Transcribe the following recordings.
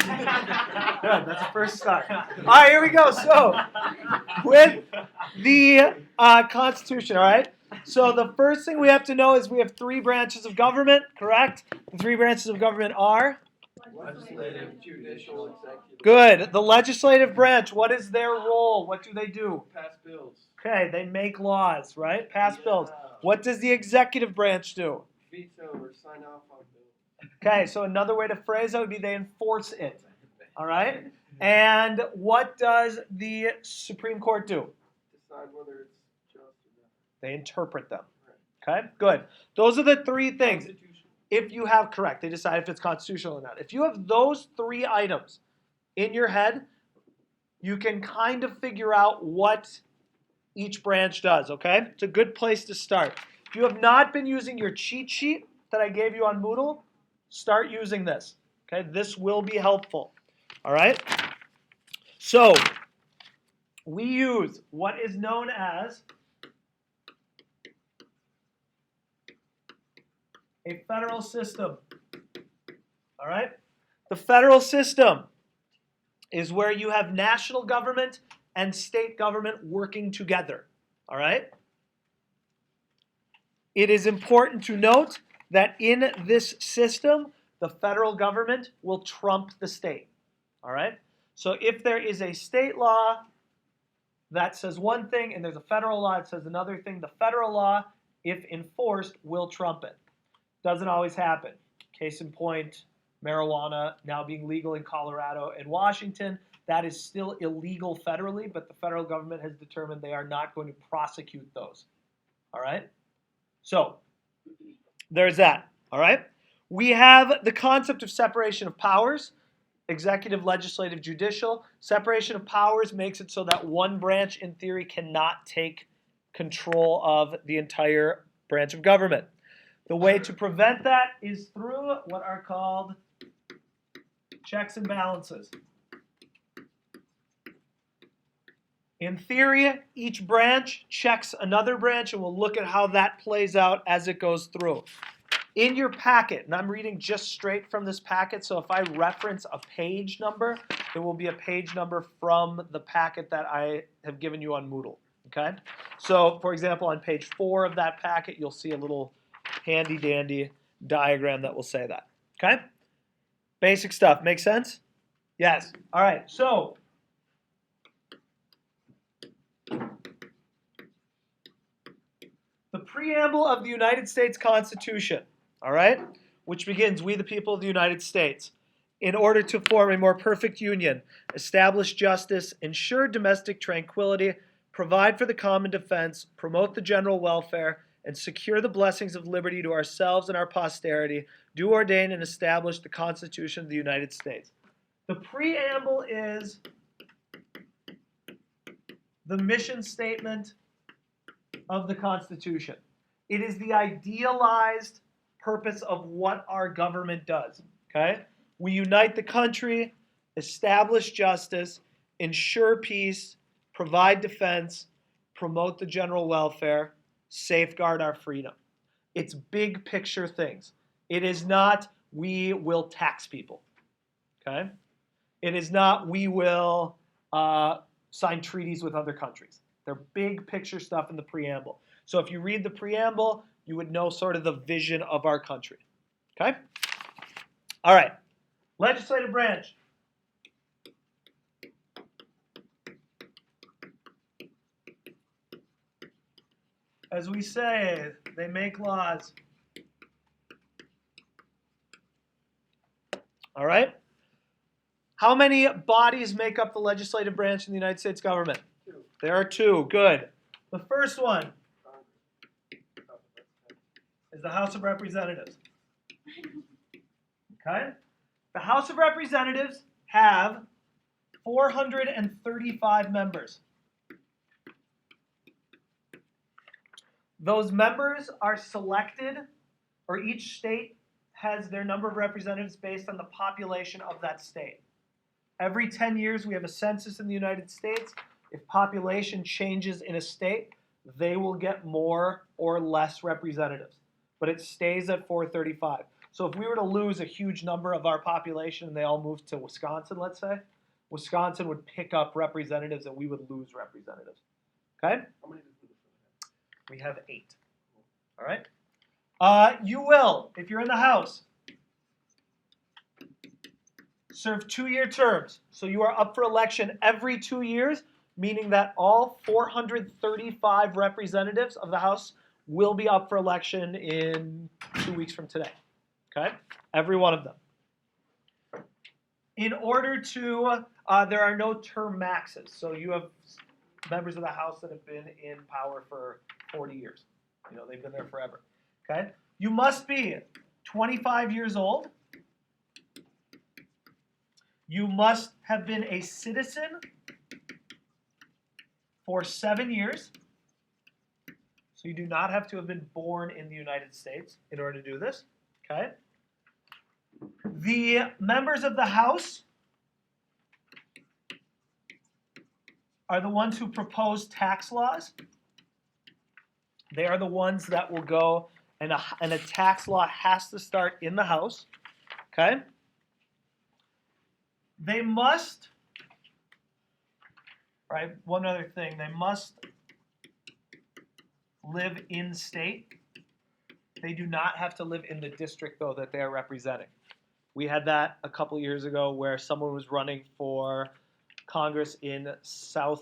Good, that's the first start. All right, here we go. So, with the Constitution, all right? So the first thing we have to know is we have three branches of government, correct? The three branches of government are? Legislative, judicial, executive. Good. The legislative branch, what is their role? What do they do? Pass bills. Okay, they make laws, right? Pass bills. Yeah. What does the executive branch do? Veto or sign off on bills. Okay, so another way to phrase that would be they enforce it. All right? And what does the Supreme Court do? Decide whether it's just or not. They interpret them. Okay, good. Those are the three things. If you have, correct, they decide if it's constitutional or not. If you have those three items in your head, you can kind of figure out what each branch does, okay? It's a good place to start. If you have not been using your cheat sheet that I gave you on Moodle, start using this, okay? This will be helpful, all right? So, we use what is known as a federal system, all right? The federal system is where you have national government and state government working together, all right? It is important to note that in this system, the federal government will trump the state, all right? So if there is a state law that says one thing and there's a federal law that says another thing, the federal law, if enforced, will trump it. Doesn't always happen. Case in point, marijuana now being legal in Colorado and Washington. That is still illegal federally, but the federal government has determined they are not going to prosecute those. All right? So, there's that. All right? We have the concept of separation of powers, executive, legislative, judicial. Separation of powers makes it so that one branch, in theory, cannot take control of the entire branch of government. The way to prevent that is through what are called checks and balances. In theory, each branch checks another branch, and we'll look at how that plays out as it goes through. In your packet, and I'm reading just straight from this packet, so if I reference a page number, there will be a page number from the packet that I have given you on Moodle. Okay? So, for example, on page 4 of that packet, you'll see a little handy-dandy diagram that will say that. Okay? Basic stuff. Make sense? Yes. All right. So, the preamble of the United States Constitution, all right, which begins, "We the people of the United States, in order to form a more perfect union, establish justice, ensure domestic tranquility, provide for the common defense, promote the general welfare, and secure the blessings of liberty to ourselves and our posterity, do ordain and establish the Constitution of the United States." The preamble is the mission statement of the Constitution. It is the idealized purpose of what our government does, okay? We unite the country, establish justice, ensure peace, provide defense, promote the general welfare, safeguard our freedom. It's big picture things. It is not, we will tax people, okay? It is not, we will sign treaties with other countries. They're big picture stuff in the preamble. So if you read the preamble, you would know sort of the vision of our country, okay? All right, legislative branch. As we say, they make laws. All right? How many bodies make up the legislative branch in the United States government? 2. There are 2. Good. The first one is the House of Representatives. Okay? The House of Representatives have 435 members. Those members are selected, or each state has their number of representatives based on the population of that state. Every 10 years we have a census in the United States. If population changes in a state, they will get more or less representatives. But it stays at 435. So if we were to lose a huge number of our population and they all moved to Wisconsin, let's say, Wisconsin would pick up representatives and we would lose representatives. Okay? How many does Minnesota We have 8. All right? You will, if you're in the House, serve 2-year terms. So you are up for election every 2 years, meaning that all 435 representatives of the House will be up for election in 2 weeks from today. Okay? Every one of them. In order to, there are no term maxes. So you have members of the House that have been in power for 40 years. You know, they've been there forever. Okay? You must be 25 years old. You must have been a citizen for 7 years. So you do not have to have been born in the United States in order to do this. Okay? The members of the House are the ones who propose tax laws. They are the ones that will go, and a tax law has to start in the House. Okay? They must, right, one other thing, they must live in state. They do not have to live in the district, though, that they are representing. We had that a couple years ago where someone was running for Congress in St.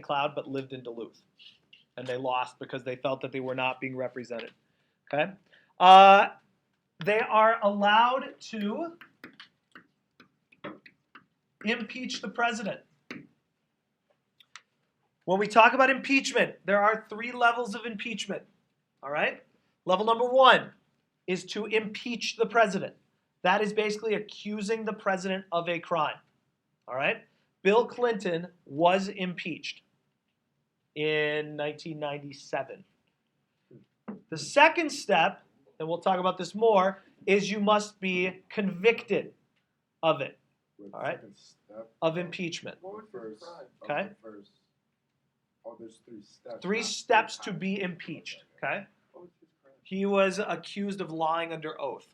Cloud but lived in Duluth. And they lost because they felt that they were not being represented. Okay? They are allowed to impeach the president. When we talk about impeachment, there are 3 levels of impeachment. All right? Level number 1 is to impeach the president. That is basically accusing the president of a crime. All right? Bill Clinton was impeached in 1997. The second step, and we'll talk about this more, is you must be convicted of it. All right? Of impeachment. What was his crime? Okay? Oh, there's 3 steps. 3 steps to be impeached. Okay? What was his crime? He was accused of lying under oath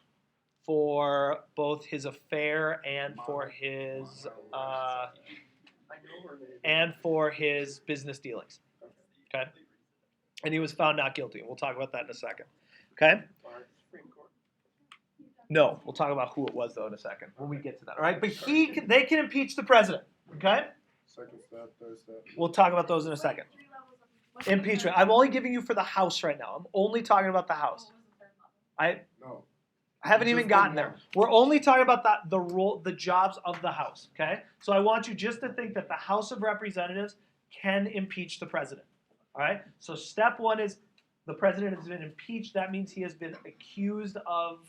for both his affair and for his I know her name. and for his business dealings. Okay? And he was found not guilty. We'll talk about that in a second. Okay? Supreme Court. No, we'll talk about who it was though in a second when we get to that. All right? But they can impeach the president. Okay? Second step, third step. We'll talk about those in a second. Impeachment. I'm only giving you for the House right now. I'm only talking about the House. I No. haven't You even just gotten did there. one. We're only talking about the jobs of the House. Okay? So I want you just to think that the House of Representatives can impeach the president. All right? So step 1 is the president has been impeached. That means he has been accused of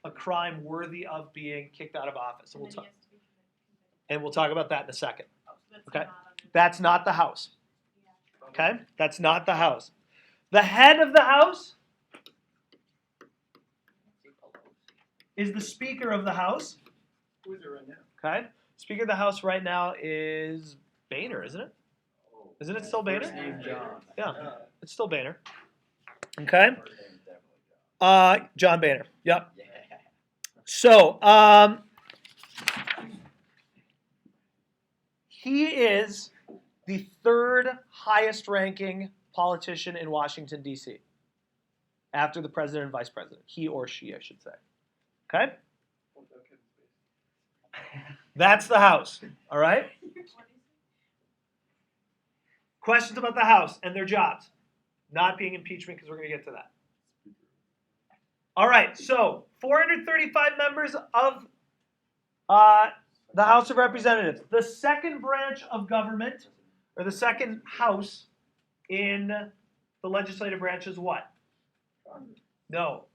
a crime worthy of being kicked out of office. And we'll talk about that in a second. Okay? That's not the House. Okay? That's not the House. The head of the House is the Speaker of the House. Who is it right now? Okay? Speaker of the House right now is Boehner, isn't it? Isn't it still Boehner? John. Yeah, it's still Boehner. Okay? John Boehner. Yep. So, he is the 3rd highest ranking politician in Washington, D.C. after the president and vice president. He or she, I should say. Okay? That's the House. All right? Questions about the House and their jobs. Not being impeachment, because we're going to get to that. All right, so 435 members of the House of Representatives. The second branch of government, or the second house in the legislative branch is what? No.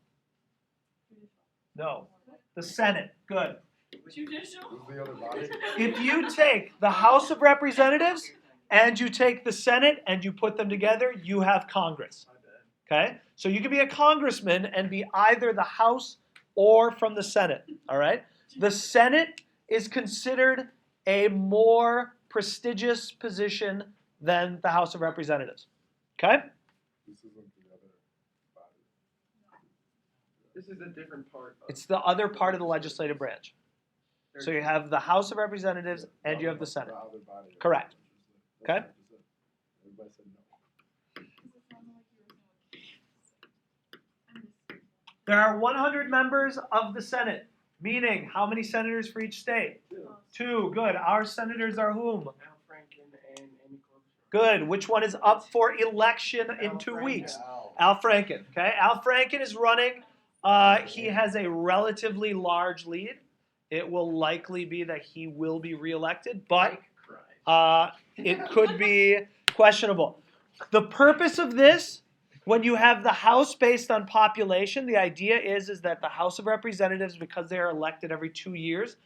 No. The Senate. Good. Judicial? Who's the other body? If you take the House of Representatives and you take the Senate and you put them together, you have Congress. Okay? So you can be a congressman and be either the House or from the Senate. All right? The Senate is considered a more prestigious position than the House of Representatives. Okay? This isn't the other body. This is a different part. Of It's the other part of the legislative branch. So you have the House of Representatives and you have the Senate. other body. Correct. Okay. Everybody said no. There are 100 members of the Senate, meaning how many senators for each state? Two. Good. Our senators are whom? Al Franken and Amy Klobuchar. Good. Which one is up for election in Al 2 Franken. weeks? Ow. Al Franken. Okay. Al Franken is running. He has a relatively large lead. It will likely be that he will be reelected, but Mike cries. it could be questionable. The purpose of this, when you have the House based on population, the idea is that the House of Representatives, because they are elected every 2 years,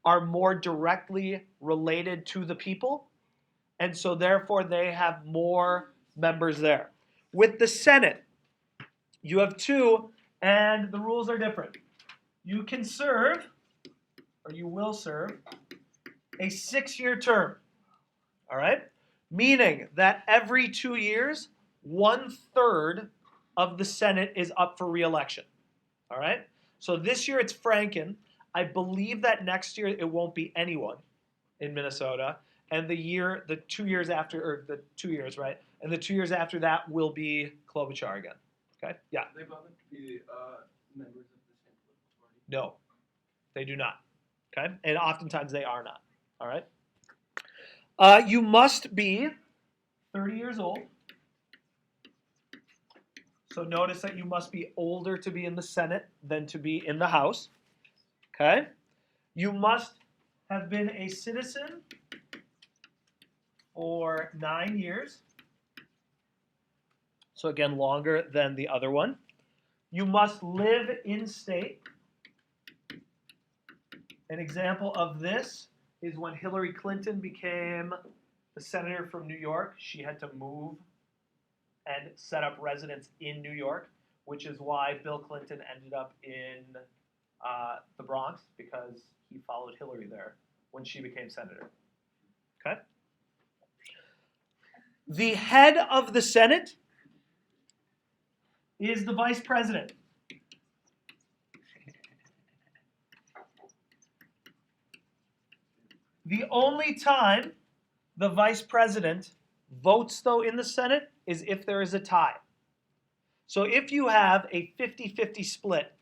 are more directly related to the people, and so therefore they have more members there. With the Senate, you have 2, and the rules are different. You can serve, or you will serve, a 6-year term. All right? Meaning that every 2 years, 1/3 of the Senate is up for re-election. All right? So this year it's Franken. I believe that next year it won't be anyone in Minnesota. And the 2 years after, or the 2 years, right? And the 2 years after that will be Klobuchar again. Okay? Yeah. They both have to be members of the same political party. No, they do not. Okay? And oftentimes they are not. All right? You must be 30 years old. So notice that you must be older to be in the Senate than to be in the House. Okay? You must have been a citizen for 9 years. So again, longer than the other one. You must live in state. An example of this is when Hillary Clinton became the senator from New York. She had to move and set up residence in New York, which is why Bill Clinton ended up in the Bronx, because he followed Hillary there when she became senator. Okay? The head of the Senate is the vice president. The only time the vice president votes, though, in the Senate is if there is a tie. So if you have a 50-50 split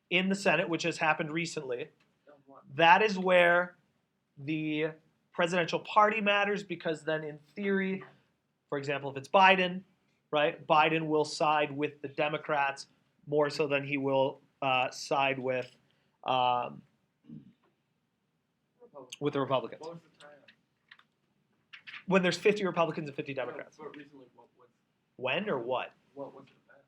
in the Senate, which has happened recently, that is where the presidential party matters, because then in theory, for example, if it's Biden, right, Biden will side with the Democrats more so than he will side with the Republicans. What was the tie? When there's 50 Republicans and 50 Democrats. But recently, When or what? what was it about?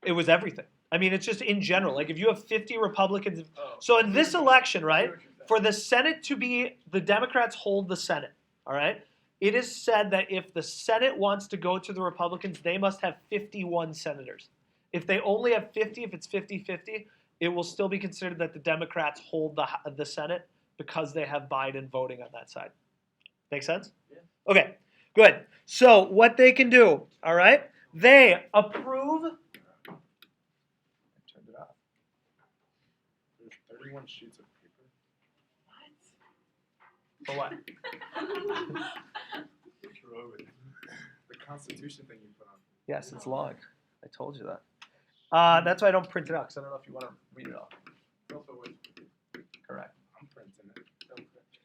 It was everything. I mean, it's just in general. Like if you have 50 Republicans. Oh. So in this election, I right, see what you're saying. for the Senate to be, the Democrats hold the Senate, all right? It is said that if the Senate wants to go to the Republicans, they must have 51 senators. If they only have 50, if it's 50-50, it will still be considered that the Democrats hold the Senate because they have Biden voting on that side. Make sense? Yeah. Okay, good. So what they can do, all right, they approve. I turned it off. There's 31 sheets of paper. For what? The Constitution thing you put on. Yes, it's long. I told you that. That's why I don't print it out, because I don't know if you want to read it all. Also, what? Correct. I'm printing it.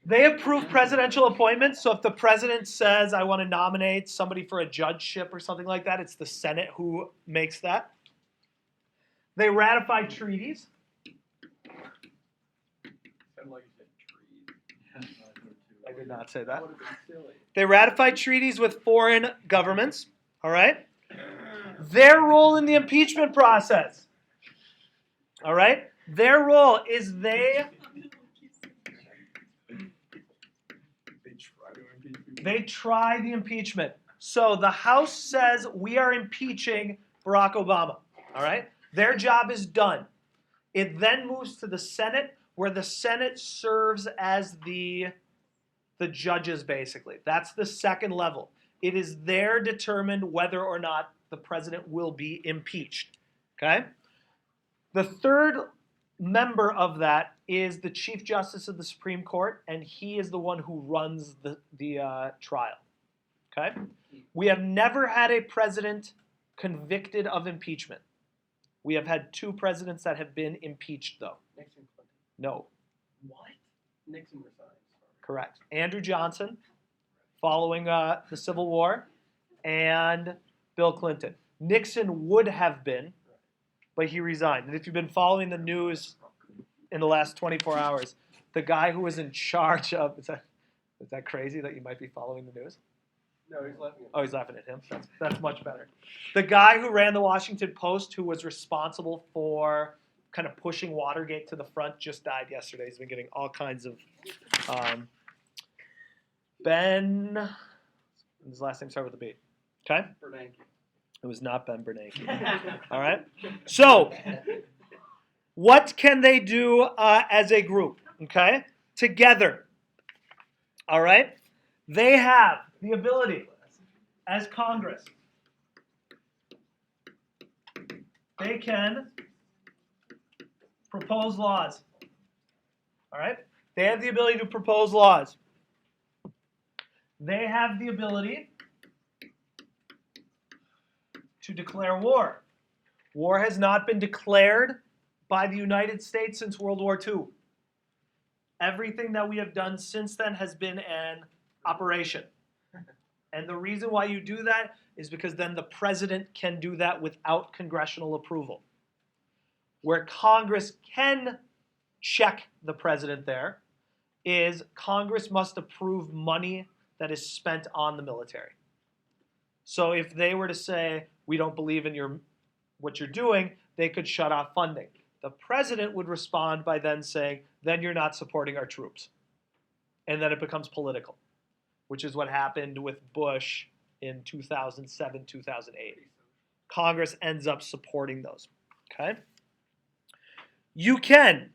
They approve presidential appointments. So if the president says, I want to nominate somebody for a judgeship or something like that, it's the Senate who makes that. They ratify treaties. Sounded like you said trees. I did not say that. That would have been silly. They ratify treaties with foreign governments. All right? Their role in the impeachment process. All right? Their role is They try to impeach people. they try the impeachment. So the House says we are impeaching Barack Obama. All right? Their job is done. It then moves to the Senate, where the Senate serves as the judges, basically. That's the second level. It is there determined whether or not the president will be impeached. Okay? The third member of that is the Chief Justice of the Supreme Court, and he is the one who runs the trial. Okay? We have never had a president convicted of impeachment. We have had 2 presidents that have been impeached, though. Nixon, Clinton. No. What? Nixon resigned. Correct. Andrew Johnson, following the Civil War, and Bill Clinton. Nixon would have been, but he resigned. And if you've been following the news in the last 24 hours, the guy who was in charge of, is that crazy that you might be following the news? No, he's laughing at Oh, he's laughing at him. That's much better. The guy who ran the Washington Post, who was responsible for kind of pushing Watergate to the front, just died yesterday. He's been getting all kinds of Ben. His last name started with a B. Okay? Bernanke. It was not Ben Bernanke. All right? So, what can they do as a group? Okay? Together. All right? They have the ability, as Congress, they can propose laws. All right? They have the ability to propose laws. They have the ability to declare war. War has not been declared by the United States since World War II. Everything that we have done since then has been an operation. And the reason why you do that is because then the president can do that without congressional approval. Where Congress can check the president there is Congress must approve money that is spent on the military. So if they were to say, we don't believe in what you're doing, they could shut off funding. The president would respond by then saying, then you're not supporting our troops. And then it becomes political, which is what happened with Bush in 2007, 2008. Congress ends up supporting those. Okay? You can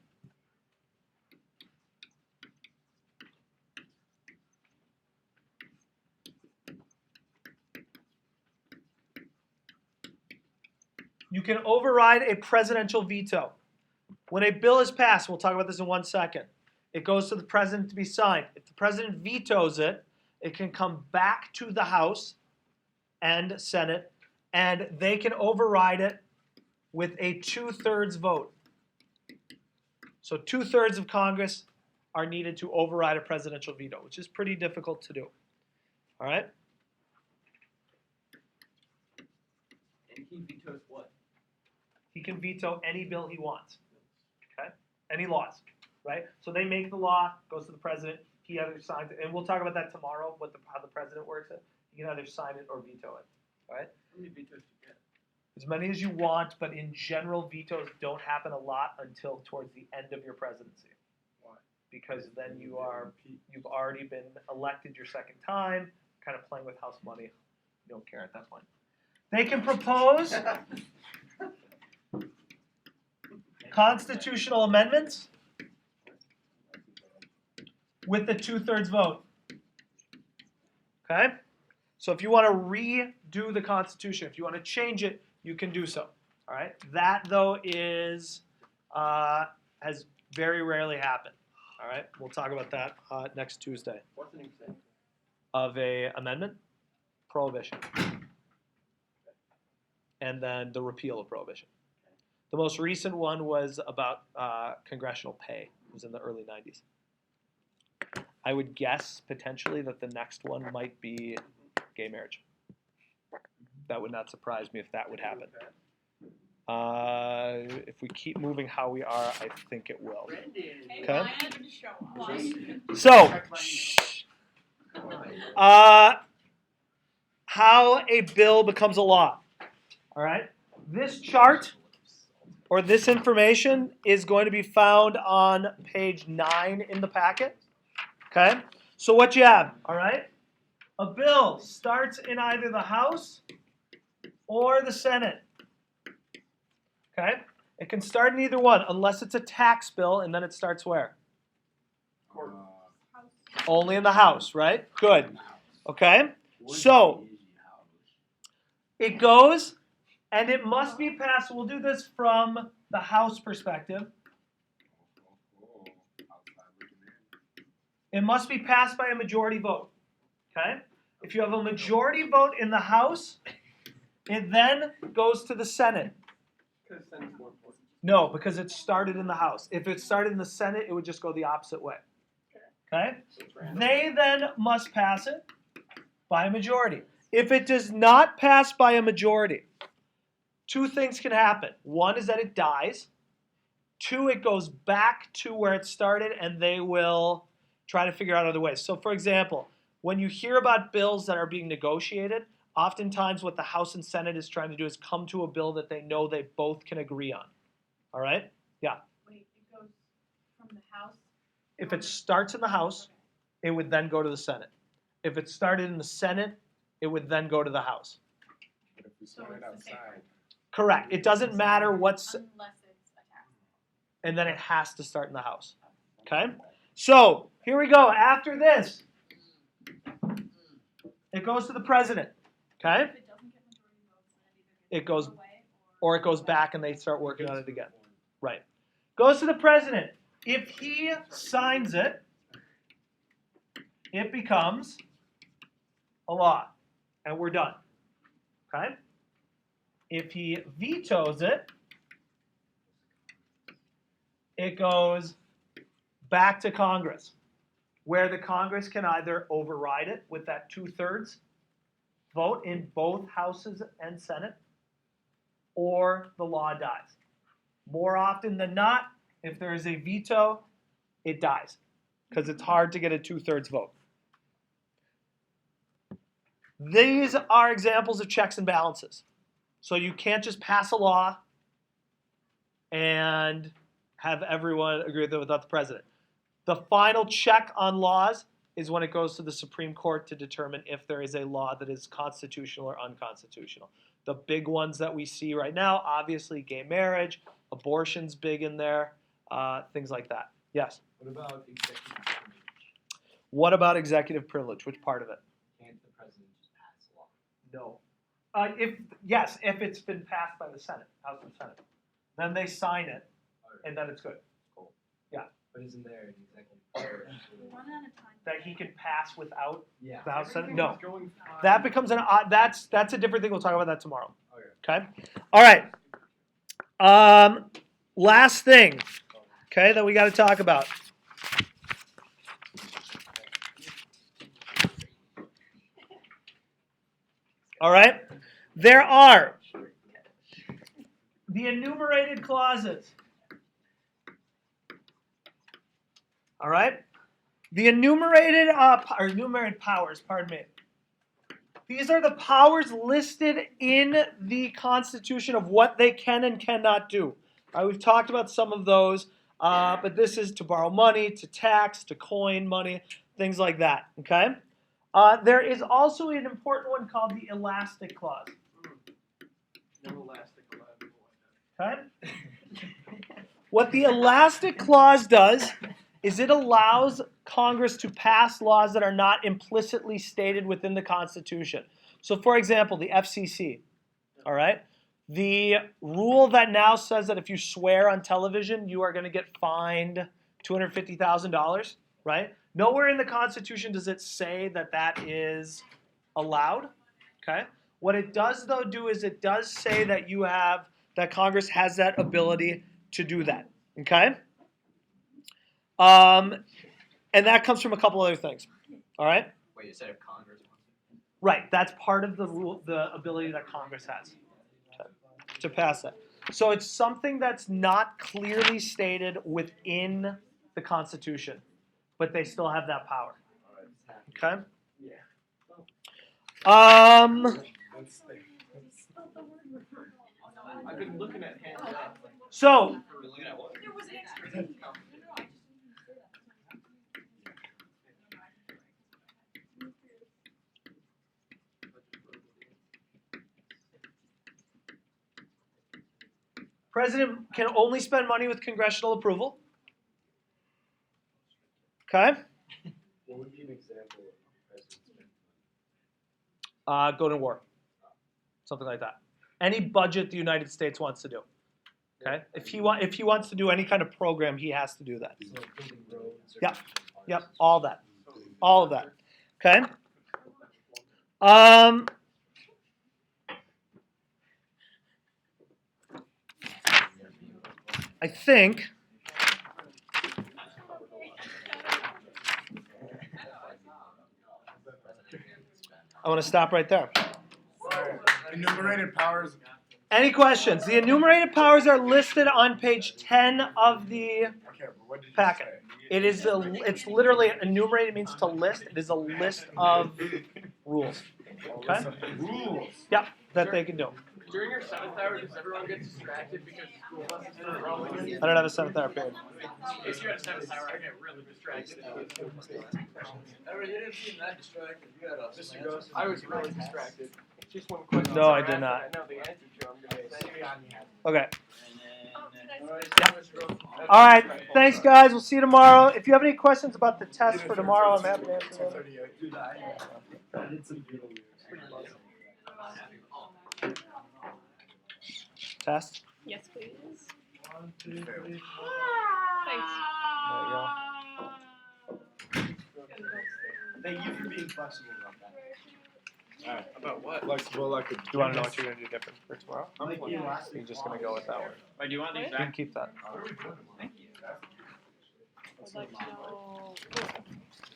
override a presidential veto. When a bill is passed, we'll talk about this in 1 second, it goes to the president to be signed. If the president vetoes it, it can come back to the House and Senate, and they can override it with a 2/3 vote. So 2/3 of Congress are needed to override a presidential veto, which is pretty difficult to do. All right? And he vetoes what? He can veto any bill he wants. Okay? Any laws, right? So they make the law, goes to the president, he either signs it, and we'll talk about that tomorrow, how the president works it. He can either sign it or veto it. All right? How many vetoes do you get? As many as you want, but in general, vetoes don't happen a lot until towards the end of your presidency. Why? Because then you've already been elected your second time, kind of playing with House money. You don't care at that point. They can propose constitutional amendments with the 2/3 vote. Okay? So if you want to redo the Constitution, if you want to change it, you can do so. All right? That, though, has very rarely happened. All right? We'll talk about that next Tuesday. What's an example? Of a amendment? Prohibition. And then the repeal of prohibition. The most recent one was about congressional pay. It was in the early 90s. I would guess potentially that the next one might be gay marriage. That would not surprise me if that would happen. If we keep moving how we are, I think it will. Okay. So, how a bill becomes a law. All right. This chart or this information is going to be found on page 9 in the packet. Okay. So what you have, all right? A bill starts in either the House or the Senate. Okay? It can start in either one, unless it's a tax bill, and then it starts where? Only in the House, right? Good. Okay? So, it goes, and it must be passed. We'll do this from the House perspective, it must be passed by a majority vote. Okay? If you have a majority vote in the House, it then goes to the Senate. Because Senate's more important. No, because it started in the House. If it started in the Senate, it would just go the opposite way. Okay? They then must pass it by a majority. If it does not pass by a majority, two things can happen. One is that it dies. Two, it goes back to where it started, and they will try to figure out other ways. So, for example, when you hear about bills that are being negotiated, oftentimes what the House and Senate is trying to do is come to a bill that they know they both can agree on. All right? Yeah. Wait, it goes from the House? If it starts in the House, it would then go to the Senate. If it started in the Senate, it would then go to the House. But if we So start it's the same outside, Correct. It doesn't matter what's, Unless it's attached. and then it has to start in the House. Okay? So, here we go. After this, it goes to the president. Okay? If it doesn't get majority votes, then it either It goes, away or it goes back and they start working on it again. Right. Goes to the president. If he signs it, it becomes a law. And we're done. Okay? If he vetoes it, it goes back to Congress, where the Congress can either override it with that 2/3 vote in both houses and Senate, or the law dies. More often than not, if there is a veto, it dies, because it's hard to get a 2/3 vote. These are examples of checks and balances. So you can't just pass a law and have everyone agree with it without the president. The final check on laws is when it goes to the Supreme Court to determine if there is a law that is constitutional or unconstitutional. The big ones that we see right now, obviously gay marriage, abortion's big in there, things like that. Yes? What about executive privilege? What about executive privilege? Which part of it? Can't the president just pass a law? No. If it's been passed by the Senate, House and Senate, then they sign it, and then it's good. Cool. Yeah. But isn't there an executive privilege? We're running out of time. That he can pass without Yeah. the House Senate? Everything No. is going fine. That becomes that's a different thing. We'll talk about that tomorrow. Okay. Okay? All right. Last thing, okay, that we got to talk about. All right? There are the enumerated clauses. All right? The enumerated powers, pardon me. These are the powers listed in the Constitution of what they can and cannot do. All right, we've talked about some of those, but this is to borrow money, to tax, to coin money, things like that. Okay? There is also an important one called the elastic clause. No elastic allowed. Okay? What the elastic clause does is it allows Congress to pass laws that are not implicitly stated within the Constitution. So, for example, the FCC, all right? The rule that now says that if you swear on television, you are going to get fined $250,000, right? Nowhere in the Constitution does it say that that is allowed, okay? What it does, though, do is it does say that that Congress has that ability to do that, okay? And that comes from a couple other things. All right? Wait, you said if Congress wants it? Right. That's part of the rule, the ability that Congress has to pass that. So it's something that's not clearly stated within the Constitution, but they still have that power. Okay? Yeah. I've been looking at hands up. So Looking at what? There was an extra. President can only spend money with congressional approval. Okay? what would be an example of president spending Go to war. Something like that. Any budget the United States wants to do. Okay, if he wants to do any kind of program, he has to do that. So building roads. Yep. Yep, all of that. Okay. I think I want to stop right there. Enumerated powers. Any questions? The enumerated powers are listed on page 10 of the Okay, but what did you packet. say? It's literally enumerated means to list. It is a list of rules. Okay? Rules. Yep, that they can do. During your 7th hour, does everyone get distracted because school buses start rolling in? I don't have a 7th hour period. If you had a 7th hour, I get really distracted. You didn't seem that distracted. You had a Mr. Ghost. I was really distracted. Just one question. No, I did not. I know the answer to. I'm gonna say. Okay. Oh, did I Yeah. All right. Thanks, guys. We'll see you tomorrow. If you have any questions about the test for tomorrow, I'm happy to answer them. Test. Yes, please. 1, 2, 3, 4. Thanks. There you go. Thank you for being flexible about that. Alright, about what? Flexible like a. Do you want to know what you're going to do different for tomorrow? I'm like you last You're just going to go with that one. Wait, do you want these You can keep that. Thank you. I'd like to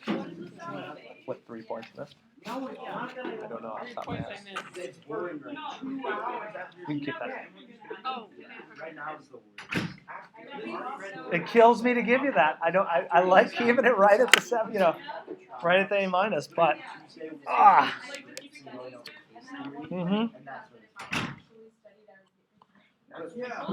know. What, 3 points missed? I don't know off the top of my head. It's boring right now. You can keep that. Oh. Right now is the worst. It kills me to give you that. I like keeping it right at the 7, right at the A minus, but And that's what it's. Yeah.